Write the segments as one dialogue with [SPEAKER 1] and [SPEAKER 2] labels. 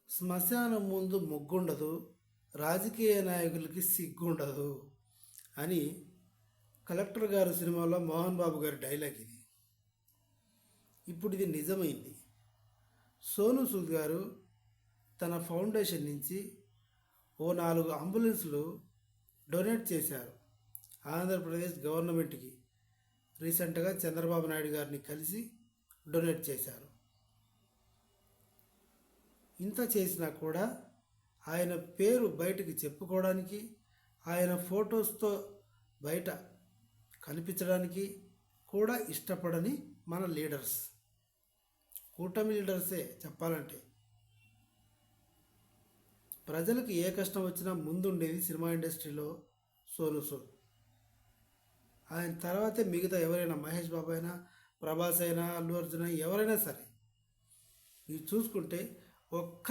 [SPEAKER 1] శ్మశానం ముందు మొగ్గుండదు, రాజకీయ నాయకులకి సిగ్గుండదు అని కలెక్టర్ గారు సినిమాలో మోహన్ బాబు గారి డైలాగ్ ఇది. ఇప్పుడు ఇది నిజమైంది. సోను సూద్ గారు తన ఫౌండేషన్ నుంచి ఓ 4 అంబులెన్సులు డొనేట్ చేశారు ఆంధ్రప్రదేశ్ గవర్నమెంట్కి. రీసెంట్గా చంద్రబాబు నాయుడు గారిని కలిసి డొనేట్ చేశారు. ఇంత చేసినా కూడా ఆయన పేరు బయటికి చెప్పుకోవడానికి, ఆయన ఫొటోస్తో బయట కనిపించడానికి కూడా ఇష్టపడని మన లీడర్స్, కూటమి లీడర్సే చెప్పాలంటే. ప్రజలకు ఏ కష్టం వచ్చినా ముందుండేది సినిమా ఇండస్ట్రీలో సోను సూద్. ఆయన తర్వాతే మిగతా ఎవరైనా, మహేష్ బాబు అయినా, ప్రభాస్ అయినా, అల్లు అర్జున్ అయినా, ఎవరైనా సరే. ఇవి చూసుకుంటే ఒక్క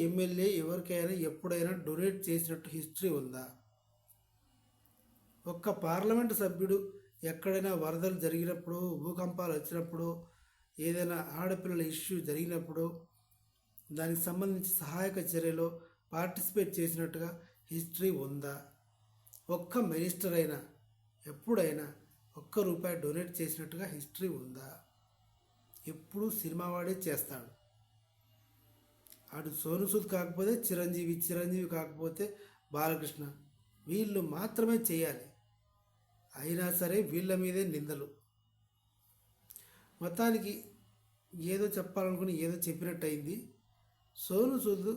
[SPEAKER 1] ఎమ్మెల్యే ఎవరికైనా ఎప్పుడైనా డొనేట్ చేసినట్టు హిస్టరీ ఉందా? ఒక్క పార్లమెంటు సభ్యుడు ఎక్కడైనా వరదలు జరిగినప్పుడు, భూకంపాలు వచ్చినప్పుడు, ఏదైనా ఆడపిల్లల ఇష్యూ జరిగినప్పుడు దానికి సంబంధించి సహాయక చర్యలో పార్టిసిపేట్ చేసినట్టుగా హిస్టరీ ఉందా? ఒక్క మినిస్టర్ అయినా ఎప్పుడైనా ₹1 డొనేట్ చేసినట్టుగా హిస్టరీ ఉందా? ఎప్పుడు సినిమా వాడే చేస్తాడు. అటు సోను సూద్ కాకపోతే చిరంజీవి కాకపోతే బాలకృష్ణ, వీళ్ళు మాత్రమే చేయాలి. అయినా సరే వీళ్ళ మీదే నిందలు. మొత్తానికి ఏదో చెప్పాలనుకుని ఏదో చెప్పినట్టు అయింది. సోను సూద్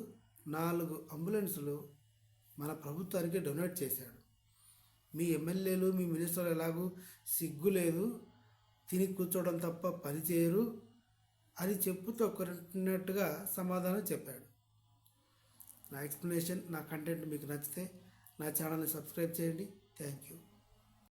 [SPEAKER 1] 4 అంబులెన్సులు మన ప్రభుత్వానికి డొనేట్ చేశాడు. మీ ఎమ్మెల్యేలు, మీ మినిస్టర్లు ఎలాగూ సిగ్గు లేదు, తిని కూర్చోవడం తప్ప పని చేయరు అని చెప్పుతూ కొట్టినట్టుగా సమాధానం చెప్పాడు. నా ఎక్స్ప్లెనేషన్, నా కంటెంట్ మీకు నచ్చితే నా ఛానల్ని సబ్స్క్రైబ్ చేయండి. Thank you.